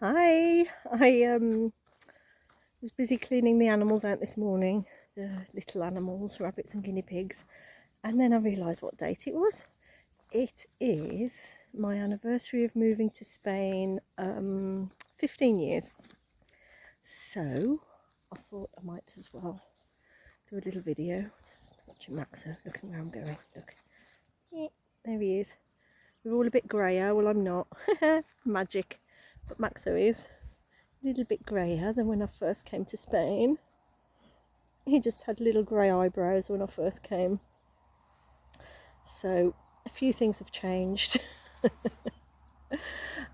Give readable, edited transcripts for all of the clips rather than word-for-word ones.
Hi, I was busy cleaning the animals out this morning, the little animals, rabbits and guinea pigs, and then I realised what date it was. It is my anniversary of moving to Spain, 15 years. So I thought I might as well do a little video, just watching Maxo, looking where I'm going. Look, there he is. We're all a bit grayer, well I'm not, magic, but Maxo is. A little bit greyer than when I first came to Spain. He just had little grey eyebrows when I first came. So a few things have changed.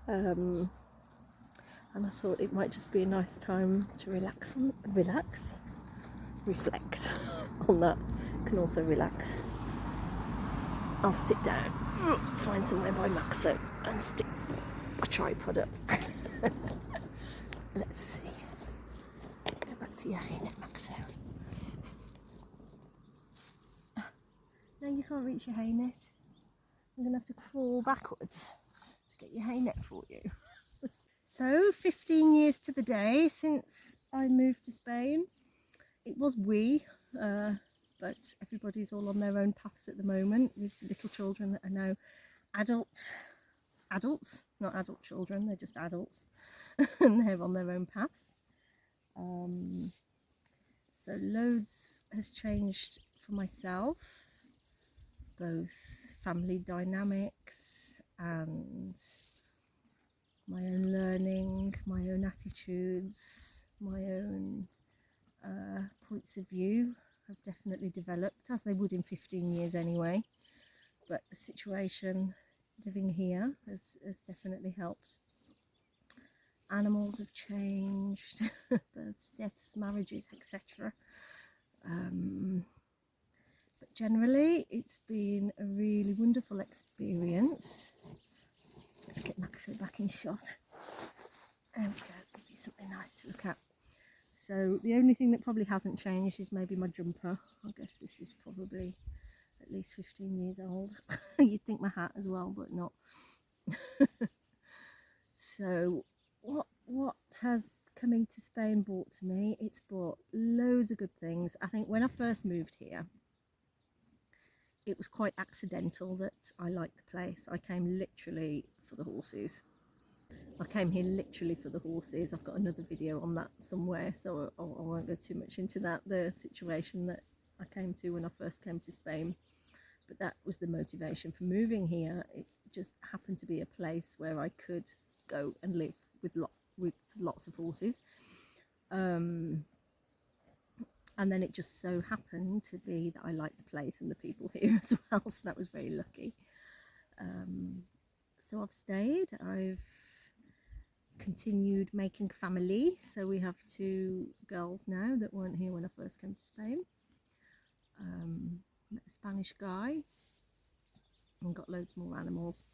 And I thought it might just be a nice time to reflect on that. You can also relax. I'll sit down, find somewhere by Maxo and stick a tripod up. Let's see. Go back to your haynet, Maxo. No, you can't reach your haynet. I'm going to have to crawl backwards to get your haynet for you. So, 15 years to the day since I moved to Spain. It was but everybody's all on their own paths at the moment, with little children that are now adults, not adult children, they're just adults, and they're on their own paths. So loads has changed for myself, both family dynamics and my own learning, my own attitudes, my own points of view have definitely developed, as they would in 15 years anyway. But the situation living here has definitely helped. Animals have changed, births, deaths, marriages, etc. But generally, it's been a really wonderful experience. Let's get Maxo back in shot. There we go, give you something nice to look at. So the only thing that probably hasn't changed is maybe my jumper. I guess this is probably at least 15 years old. You'd think my hat as well, but not. So what has coming to Spain brought to me? It's brought loads of good things. I think when I first moved here, it was quite accidental that I liked the place. I came literally for the horses. I came here literally for the horses. I've got another video on that somewhere, so I won't go too much into that, the situation that I came to when I first came to Spain. But that was the motivation for moving here. It just happened to be a place where I could go and live with lots of horses. And then it just so happened to be that I liked the place and the people here as well, so that was very lucky. So I've stayed. I've continued making family, so we have 2 girls now that weren't here when I first came to Spain. Met a Spanish guy and got loads more animals.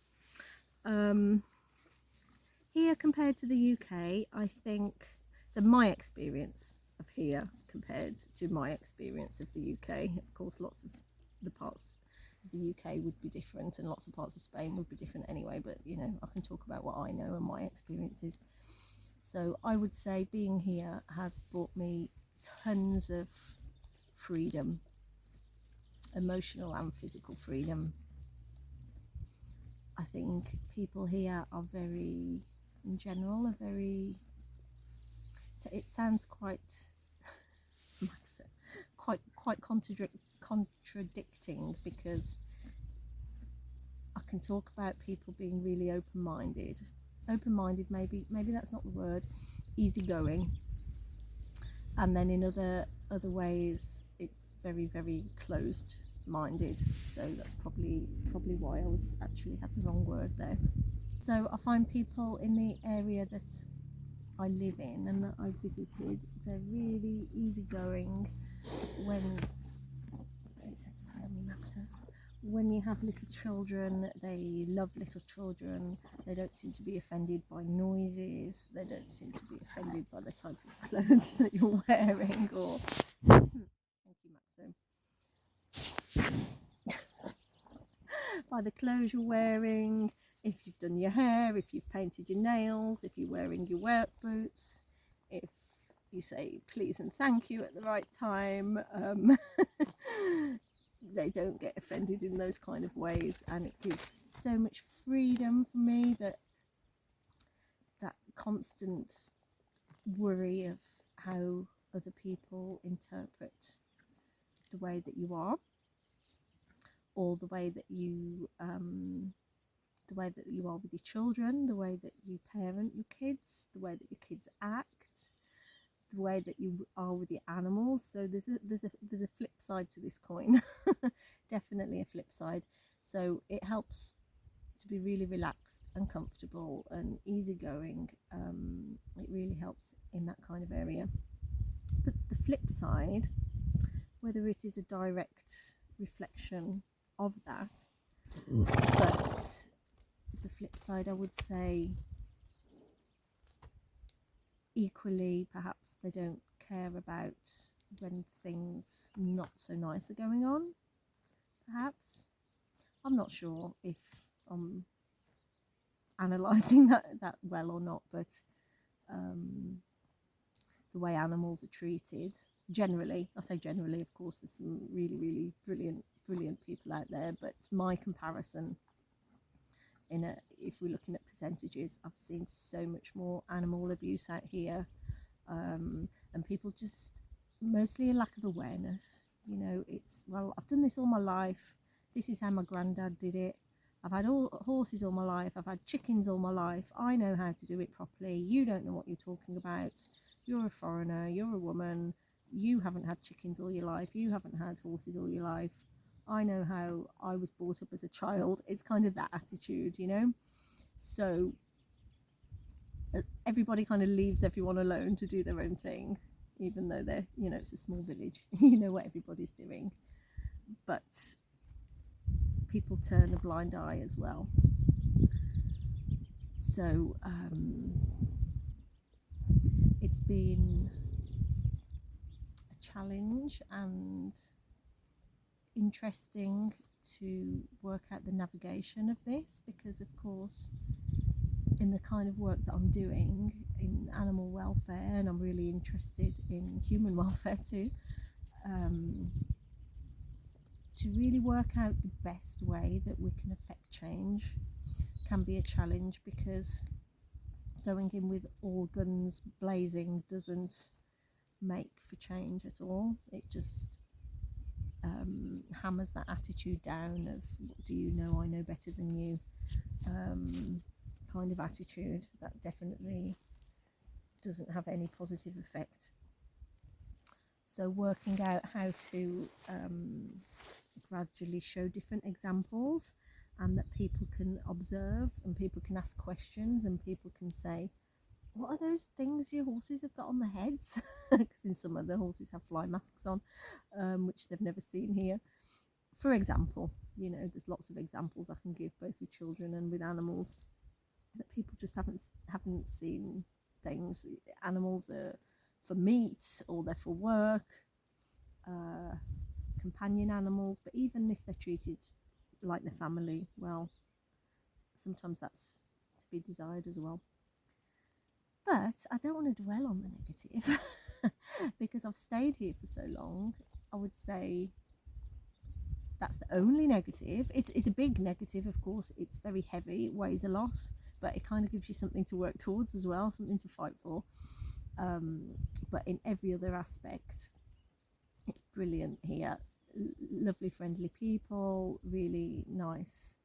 Here compared to the UK, I think, so my experience of here compared to my experience of the UK, of course lots of the parts of the UK would be different and lots of parts of Spain would be different anyway, but you know, I can talk about what I know and my experiences. So I would say being here has brought me tons of freedom, emotional and physical freedom. I think people here are very, in general, are very, so it sounds quite contradicting, because I can talk about people being really open-minded, maybe that's not the word, easygoing, and then in other ways it's very closed-minded. So that's probably why I was actually had the wrong word there. So I find people in the area that I live in and that I visited, they're really easygoing. When you have little children, they love little children. They don't seem to be offended by noises. They don't seem to be offended by the type of clothes that you're wearing, or thank you, Maxo. By the clothes you're wearing. if you've done your hair, if you've painted your nails, if you're wearing your work boots, if you say please and thank you at the right time. They don't get offended in those kind of ways, and it gives so much freedom for me that constant worry of how other people interpret the way that you are, or the way that you are with your children, the way that you parent your kids, the way that your kids act, the way that you are with your animals. So there's a flip side to this coin. Definitely a flip side. So it helps to be really relaxed and comfortable and easygoing. It really helps in that kind of area. But the flip side, whether it is a direct reflection of that, but the flip side, I would say, equally, perhaps they don't care about when things not so nice are going on. Perhaps, I'm not sure if I'm analysing that well or not, but the way animals are treated generally, I say generally, of course there's some really brilliant people out there, but my comparison, if we're looking at percentages, I've seen so much more animal abuse out here, and people just, mostly a lack of awareness. You know, it's, well, I've done this all my life, this is how my granddad did it, I've had horses all my life, I've had chickens all my life, I know how to do it properly, you don't know what you're talking about, you're a foreigner, you're a woman, you haven't had chickens all your life, you haven't had horses all your life, I know how I was brought up as a child. It's kind of that attitude, you know. So everybody kind of leaves everyone alone to do their own thing, even though they're, you know, it's a small village. You know what everybody's doing, but people turn a blind eye as well. So it's been a challenge and interesting to work out the navigation of this, because of course in the kind of work that I'm doing in animal welfare, and I'm really interested in human welfare too, to really work out the best way that we can affect change can be a challenge, because going in with all guns blazing doesn't make for change at all. It just hammers that attitude down of, what do you know, I know better than you, kind of attitude that definitely doesn't have any positive effect. So working out how to gradually show different examples, and that people can observe and people can ask questions and people can say, what are those things your horses have got on their heads? Because in some of the horses have fly masks on, which they've never seen here. For example, you know, there's lots of examples I can give, both with children and with animals, that people just haven't seen things. Animals are for meat, or they're for work, companion animals, but even if they're treated like the family, well, sometimes that's to be desired as well. But I don't want to dwell on the negative because I've stayed here for so long. I would say that's the only negative. It's a big negative, of course. It's very heavy, it weighs a lot, but it kind of gives you something to work towards as well, something to fight for. But in every other aspect, it's brilliant here. Lovely, friendly people, really nice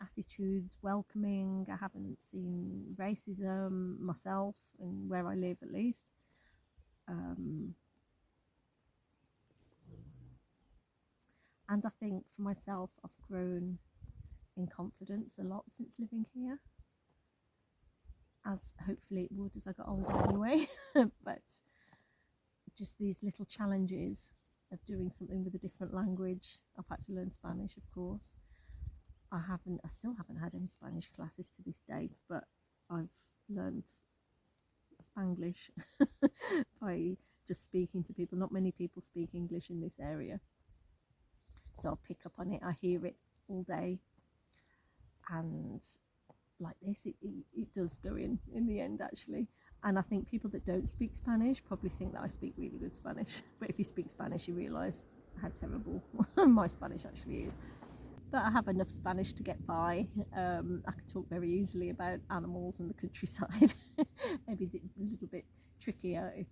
attitudes, welcoming. I haven't seen racism myself, in where I live at least. And I think for myself, I've grown in confidence a lot since living here, as hopefully it would as I got older anyway. But just these little challenges of doing something with a different language. I've had to learn Spanish, of course. I still haven't had any Spanish classes to this date, but I've learned Spanglish by just speaking to people. Not many people speak English in this area, so I'll pick up on it. I hear it all day, and like this, it does go in the end actually. And I think people that don't speak Spanish probably think that I speak really good Spanish, but if you speak Spanish you realise how terrible my Spanish actually is. But I have enough Spanish to get by. I can talk very easily about animals and the countryside. Maybe a little bit trickier if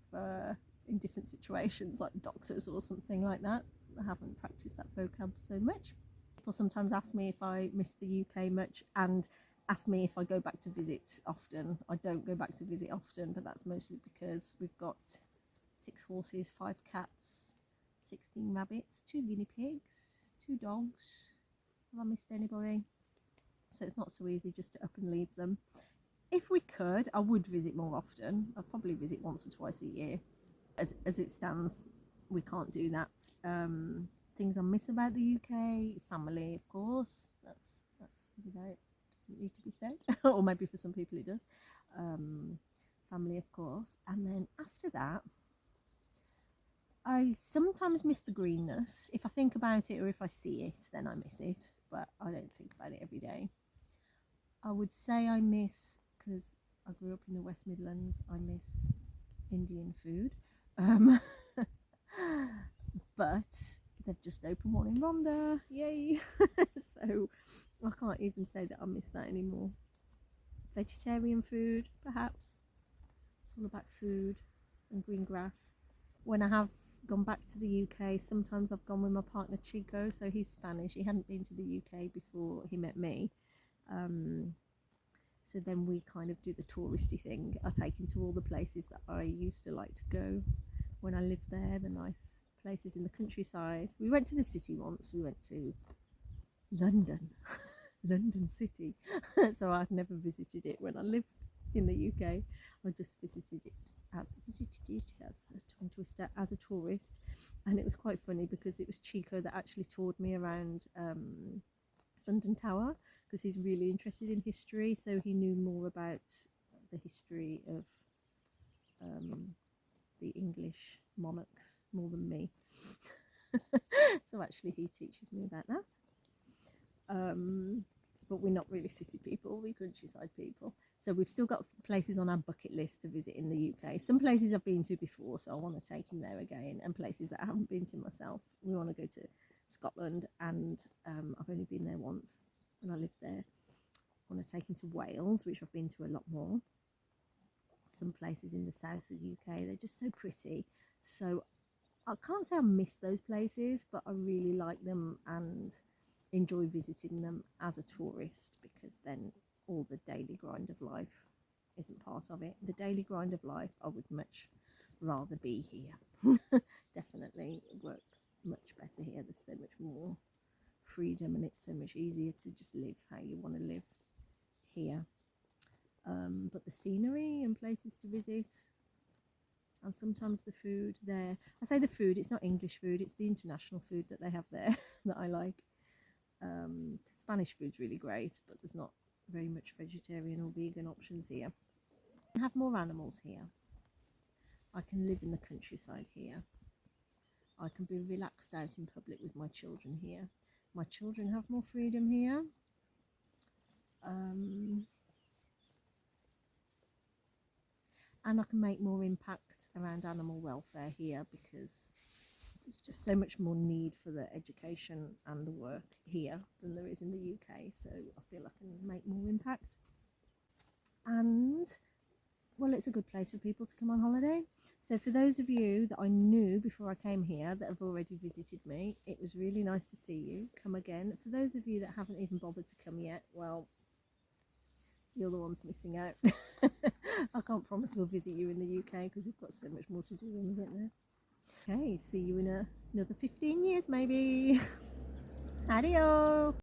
in different situations like doctors or something like that. I haven't practiced that vocab so much. People sometimes ask me if I miss the UK much and ask me if I go back to visit often. I don't go back to visit often, but that's mostly because we've got 6 horses, 5 cats, 16 rabbits, 2 guinea pigs, 2 dogs. Have I missed anybody? So it's not so easy just to up and leave them. If we could, I would visit more often. I'd probably visit once or twice a year. As it stands, we can't do that. Things I miss about the UK, family, of course. That's without, doesn't need to be said, or maybe for some people it does. Family, of course, and then after that, I sometimes miss the greenness. If I think about it or if I see it, then I miss it, but I don't think about it every day. I would say I miss, because I grew up in the West Midlands, I miss Indian food. But they've just opened one in Rhondda, yay! So I can't even say that I miss that anymore. Vegetarian food, perhaps. It's all about food and green grass. When I have gone back to the UK, sometimes I've gone with my partner Chico, so he's Spanish. He hadn't been to the UK before he met me. So then we kind of do the touristy thing. I take him to all the places that I used to like to go when I lived there, the nice places in the countryside. We went to the city once. We went to London, London City. So I'd never visited it when I lived in the UK. I just visited it as a tongue twister, as a tourist, and it was quite funny because it was Chico that actually toured me around London Tower, because he's really interested in history, so he knew more about the history of the English monarchs more than me. So actually he teaches me about that. But we're not really city people, we're countryside people. So we've still got places on our bucket list to visit in the UK. Some places I've been to before, so I want to take him there again, and places that I haven't been to myself. We want to go to Scotland, and I've only been there once when I lived there. I want to take him to Wales, which I've been to a lot more. Some places in the south of the UK, they're just so pretty. So I can't say I miss those places, but I really like them and enjoy visiting them as a tourist, because then all the daily grind of life isn't part of it. The daily grind of life, I would much rather be here. Definitely, it works much better here. There's so much more freedom, and it's so much easier to just live how you want to live here. But the scenery and places to visit, and sometimes the food there, I say the food, it's not English food, it's the international food that they have there that I like. Spanish food's really great, but there's not very much vegetarian or vegan options here. I have more animals here. I can live in the countryside here. I can be relaxed out in public with my children here. My children have more freedom here. And I can make more impact around animal welfare here, because there's just so much more need for the education and the work here than there is in the UK. So I feel I can make more impact. And well, it's a good place for people to come on holiday. So for those of you that I knew before I came here that have already visited me, it was really nice to see you. Come again. For those of you that haven't even bothered to come yet, well, you're the ones missing out. I can't promise we'll visit you in the UK, because we've got so much more to do when we get there. Okay, see you in another 15 years maybe. Adios.